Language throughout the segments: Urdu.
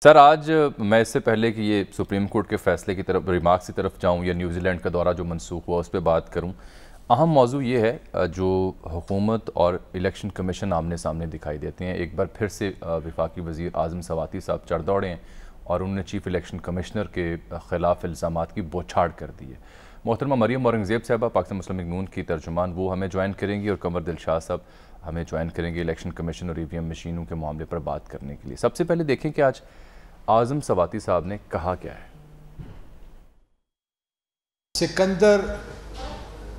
سر آج میں اس سے پہلے کہ یہ سپریم کورٹ کے فیصلے کی طرف ریمارکس کی طرف جاؤں یا نیوزی لینڈ کا دورہ جو منسوخ ہوا اس پہ بات کروں، اہم موضوع یہ ہے جو حکومت اور الیکشن کمیشن آمنے سامنے دکھائی دیتے ہیں۔ ایک بار پھر سے وفاقی وزیر اعظم سواتی صاحب چڑھ دوڑے ہیں اور انہوں نے چیف الیکشن کمشنر کے خلاف الزامات کی بوچھاڑ کر دی ہے۔ محترمہ مریم اورنگزیب صاحبہ پاکستان مسلم لیگ نون کی ترجمان وہ ہمیں جوائن کریں گی، اور قمر دلشاد صاحب ہمیں جوائن کریں گے الیکشن کمیشن اور ای وی ایم مشینوں کے معاملے پر بات کرنے کے لیے۔ سب سے پہلے دیکھیں کہ آج اعظم سواتی صاحب نے کہا کیا ہے۔ سکندر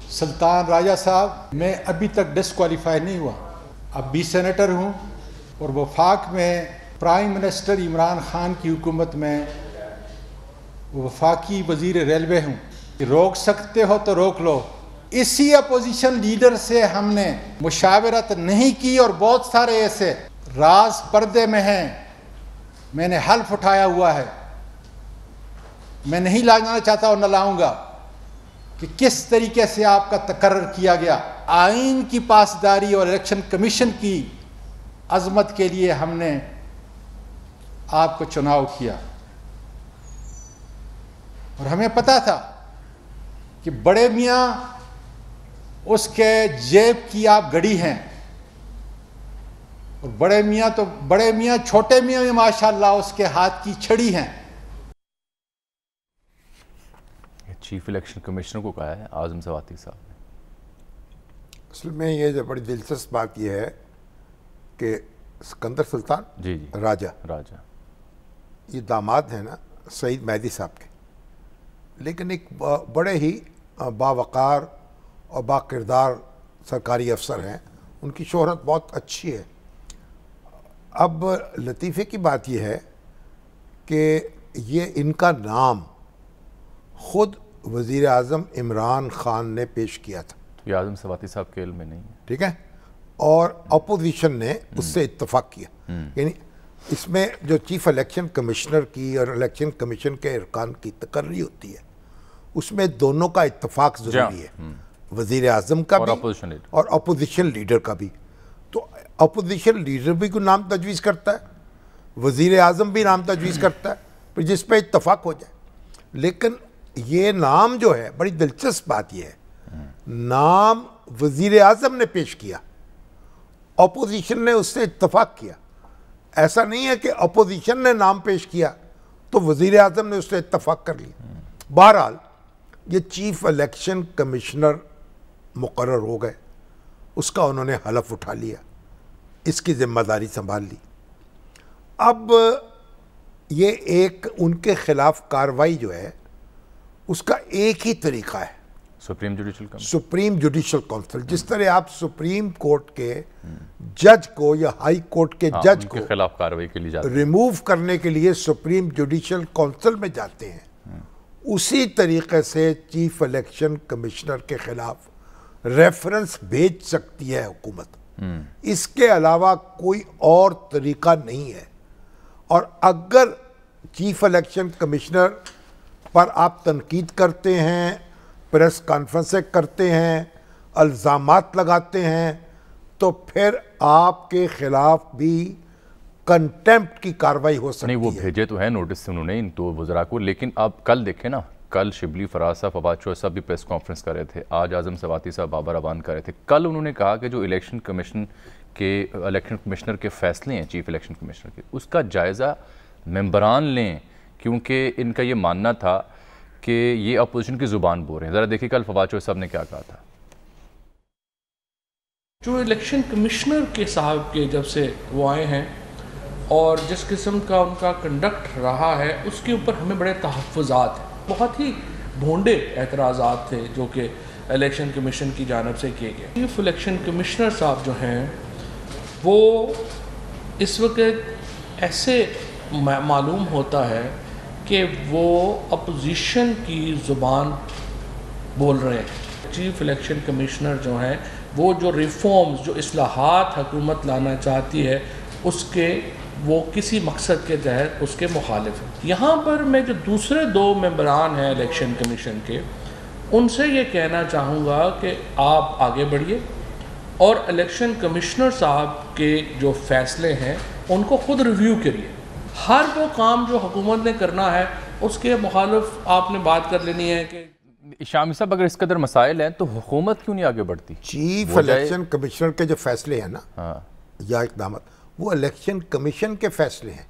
سلطان راجہ صاحب، میں ابھی تک ڈسکوالیفائی نہیں ہوا، اب بھی سینیٹر ہوں اور وفاق میں پرائم منسٹر عمران خان کی حکومت میں وفاقی وزیر ریلوے ہوں۔ روک سکتے ہو تو روک لو۔ اسی اپوزیشن لیڈر سے ہم نے مشاورت نہیں کی اور بہت سارے ایسے راز پردے میں ہیں، میں نے حلف اٹھایا ہوا ہے، میں نہیں لانا چاہتا اور نہ لاؤں گا کہ کس طریقے سے آپ کا تقرر کیا گیا۔ آئین کی پاسداری اور الیکشن کمیشن کی عظمت کے لیے ہم نے آپ کو چناؤ کیا، اور ہمیں پتا تھا کہ بڑے میاں اس کے جیب کی آپ گڑی ہیں، اور بڑے میاں چھوٹے میاں میں ماشاءاللہ اس کے ہاتھ کی چھڑی ہیں۔ چیف الیکشن کمشنر کو کہا ہے اعظم سواتی صاحب نے۔ اصل میں یہ جو بڑی دلچسپ بات یہ ہے کہ سکندر سلطان راجہ یہ داماد ہیں نا سعید مہدی صاحب کے، لیکن ایک بڑے ہی باوقار اور با کردار سرکاری افسر ہیں، ان کی شہرت بہت اچھی ہے۔ اب لطیفے کی بات یہ ہے کہ یہ ان کا نام خود وزیر اعظم عمران خان نے پیش کیا تھا، یہ اعظم سواتی صاحب کے علم میں نہیں ہے، ٹھیک ہے، اور اپوزیشن نے اس سے اتفاق کیا۔ یعنی اس میں جو چیف الیکشن کمشنر کی اور الیکشن کمیشن کے ارکان کی تقرری ہوتی ہے، اس میں دونوں کا اتفاق ضروری ہے، وزیر اعظم کا بھی اور اپوزیشن لیڈر کا بھی۔ تو اپوزیشن لیڈر بھی کوئی نام تجویز کرتا ہے، وزیر اعظم بھی نام تجویز کرتا ہے، پھر جس پہ اتفاق ہو جائے۔ لیکن یہ نام جو ہے، بڑی دلچسپ بات یہ ہے، نام وزیر اعظم نے پیش کیا، اپوزیشن نے اس سے اتفاق کیا۔ ایسا نہیں ہے کہ اپوزیشن نے نام پیش کیا تو وزیر اعظم نے اس سے اتفاق کر لیا۔ بہرحال یہ چیف الیکشن کمشنر مقرر ہو گئے، اس کا انہوں نے حلف اٹھا لیا، اس کی ذمہ داری سنبھال لی۔ اب یہ ایک ان کے خلاف کارروائی جو ہے اس کا ایک ہی طریقہ ہے، سپریم جوڈیشل کونسل۔ جس طرح آپ سپریم کورٹ کے جج کو یا ہائی کورٹ کے جج کو خلاف کارروائی کے لیے ریموو کرنے کے لیے سپریم جوڈیشل کونسل میں جاتے ہیں، اسی طریقے سے چیف الیکشن کمشنر کے خلاف ریفرنس بھیج سکتی ہے حکومت۔ اس کے علاوہ کوئی اور طریقہ نہیں ہے۔ اور اگر چیف الیکشن کمشنر پر آپ تنقید کرتے ہیں، پریس کانفرنسیں کرتے ہیں، الزامات لگاتے ہیں، تو پھر آپ کے خلاف بھی کنٹیمپٹ کی کارروائی ہو سکتی ہے۔ نہیں، وہ بھیجے تو ہیں نوٹس سے انہوں نے ان دو وزراء کو، لیکن اب کل دیکھیں نا، کل شبلی فراز صاحب، فواد چوہدری صاحب بھی پریس کانفرنس کر رہے تھے، آج اعظم سواتی صاحب بابر ابان کر رہے تھے۔ کل انہوں نے کہا کہ جو الیکشن کمشنر کے فیصلے ہیں، چیف الیکشن کمشنر کے، اس کا جائزہ ممبران لیں، کیونکہ ان کا یہ ماننا تھا کہ یہ اپوزیشن کی زبان بول رہے ہیں۔ ذرا دیکھیں کل فواد چوہدری صاحب نے کیا کہا تھا۔ جو الیکشن کمشنر کے صاحب کے جب سے وہ آئے ہیں اور جس قسم کا ان کا کنڈکٹ رہا ہے، اس کے اوپر ہمیں بڑے تحفظات ہیں۔ بہت ہی بھونڈے اعتراضات تھے جو کہ الیکشن کمیشن کی جانب سے کیے گئے۔ چیف الیکشن کمشنر صاحب جو ہیں وہ اس وقت ایسے معلوم ہوتا ہے کہ وہ اپوزیشن کی زبان بول رہے ہیں۔ چیف الیکشن کمشنر جو ہیں وہ جو ریفارمز، جو اصلاحات حکومت لانا چاہتی ہے، اس کے وہ کسی مقصد کے تحت اس کے مخالف ہیں۔ یہاں پر میں جو دوسرے دو ممبران ہیں الیکشن کمیشن کے، ان سے یہ کہنا چاہوں گا کہ آپ آگے بڑھیے اور الیکشن کمشنر صاحب کے جو فیصلے ہیں ان کو خود ریویو کریے۔ ہر وہ کام جو حکومت نے کرنا ہے اس کے مخالف آپ نے بات کر لینی ہے کہ شامی صاحب اگر اس قدر مسائل ہیں تو حکومت کیوں نہیں آگے بڑھتی؟ چیف الیکشن کمیشنر کے جو فیصلے ہیں نا یا اقدامات وہ الیکشن کمیشن کے فیصلے ہیں.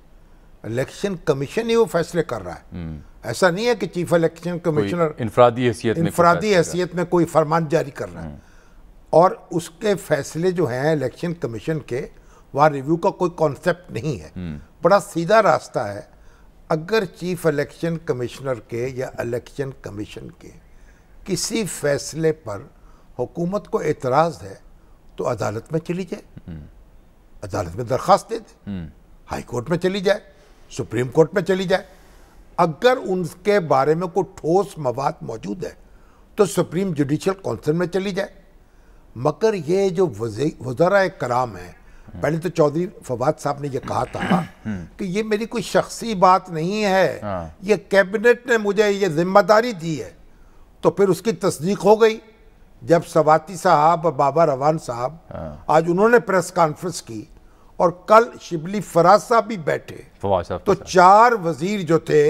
الیکشن کمیشن ہی وہ فیصلے کر رہا ہے. ایسا نہیں ہے کہ چیف الیکشن کمشنر انفرادی حیثیت میں کوئی فرمان جاری کر رہا ہے. اور اس کے فیصلے جو ہیں الیکشن کمیشن کے وہاں ریویو کا کوئی کانسیپٹ نہیں ہے. بڑا سیدھا راستہ ہے. اگر چیف الیکشن کمشنر کے یا الیکشن کمیشن کے کسی فیصلے پر حکومت کو اعتراض ہے تو عدالت میں چلی جائے, عدالت میں درخواست دے دے, ہائی کورٹ میں چلی جائے, سپریم کورٹ میں چلی جائے. اگر ان کے بارے میں کوئی ٹھوس مواد موجود ہے تو سپریم جوڈیشل کونسل میں چلی جائے. مگر یہ جو وزراء کرام ہیں, پہلے تو چودھری فواد صاحب نے یہ کہا تھا کہ یہ میری کوئی شخصی بات نہیں ہے, یہ کیبنٹ نے مجھے یہ ذمہ داری دی ہے. تو پھر اس کی تصدیق ہو گئی جب سواتی صاحب اور بابا روان صاحب آج انہوں نے پریس کانفرنس کی اور کل شبلی فراز صاحب بھی بیٹھے تو چار وزیر جو تھے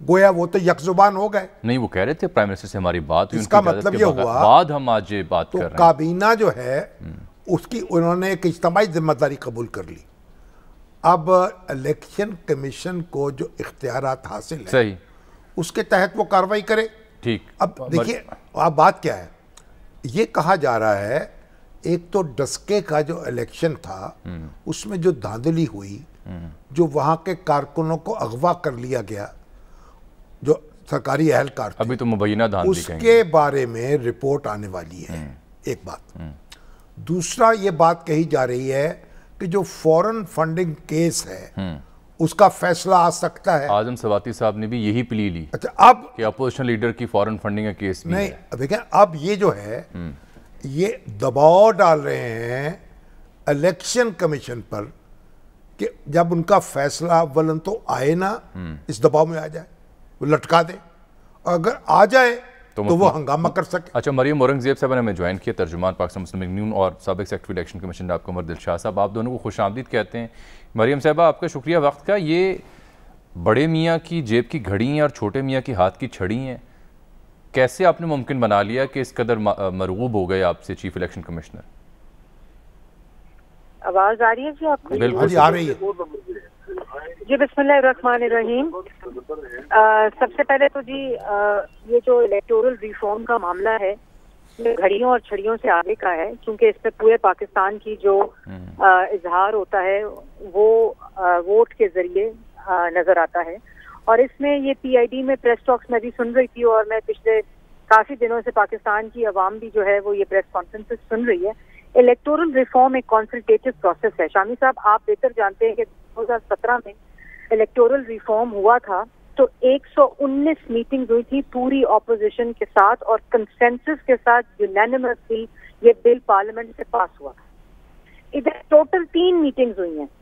گویا وہ تو یک زبان ہو گئے. نہیں وہ کہہ رہے تھے پرائم منسٹر سے ہماری بات ہوئی, اس کا مطلب یہ ہوا بعد ہم آج بات کر رہے ہیں. تو کابینہ جو ہے اس کی انہوں نے ایک اجتماعی ذمہ داری قبول کر لی. اب الیکشن کمیشن کو جو اختیارات حاصل ہیں اس کے تحت وہ کارروائی کرے. ٹھیک. اب دیکھیے اب بات کیا ہے, یہ کہا جا رہا ہے ایک تو ڈسکے کا جو الیکشن تھا اس میں جو دھاندلی ہوئی, جو وہاں کے کارکنوں کو اغوا کر لیا گیا جو سرکاری اہلکار تھے, ابھی تو مبینہ دھاندلی اس کے بارے میں رپورٹ آنے والی ہے. ایک بات. دوسرا یہ بات کہی جا رہی ہے کہ جو فورن فنڈنگ کیس ہے اس کا فیصلہ آ سکتا ہے. اعظم سواتی صاحب نے بھی یہی پلی لی. اچھا اب کہ اپوزیشن لیڈر کی فورن فنڈنگ کا کیس بھی ہے. نہیں دیکھیں اب یہ جو ہے یہ دباؤ ڈال رہے ہیں الیکشن کمیشن پر کہ جب ان کا فیصلہ اولن تو آئے نا اس دباؤ میں آ جائے, وہ لٹکا دے, اور اگر آ جائے تو وہ ہنگامہ کر سکے. اچھا مریم اورنگزیب صاحب نے ہمیں جوائن کیا, ترجمان پاکستان مسلم لیگ نون اور سابق سیکرٹری الیکشن کمیشن ڈاکٹر عمر دلشاہ صاحب, آپ دونوں کو خوش آمدید کہتے ہیں. مریم صاحبہ آپ کا شکریہ وقت کا. یہ بڑے میاں کی جیب کی گھڑی ہیں اور چھوٹے میاں کی ہاتھ کی چھڑی ہیں, کیسے آپ نے ممکن بنا لیا کہ اس قدر مرغوب ہو گئے آپ سے چیف الیکشن کمشنر؟ آواز آ رہی ہے جی آپ کو؟ بالکل آ رہی ہے جی. بسم اللہ الرحمن الرحیم. سب سے پہلے تو جی یہ جو الیکٹورل ریفارم کا معاملہ ہے یہ گھڑیوں اور چھڑیوں سے آگے کا ہے, کیونکہ اس پہ پورے پاکستان کی جو اظہار ہوتا ہے وہ ووٹ کے ذریعے نظر آتا ہے. اور اس میں یہ پی آئی ڈی میں پریس ٹاکس میں بھی سن رہی تھی, اور میں پچھلے کافی دنوں سے پاکستان کی عوام بھی جو ہے وہ یہ پریس کانفرنسز سن رہی ہے. الیکٹورل ریفارم ایک کنسلٹیٹو پروسیس ہے. شامی صاحب آپ بہتر جانتے ہیں کہ 2017 میں الیکٹورل ریفارم ہوا تھا تو 119 میٹنگز ہوئی تھی پوری اپوزیشن کے ساتھ, اور کنسنسس کے ساتھ یونینیمسلی یہ بل پارلیمنٹ سے پاس ہوا. ادھر ٹوٹل 3 میٹنگز ہوئی ہیں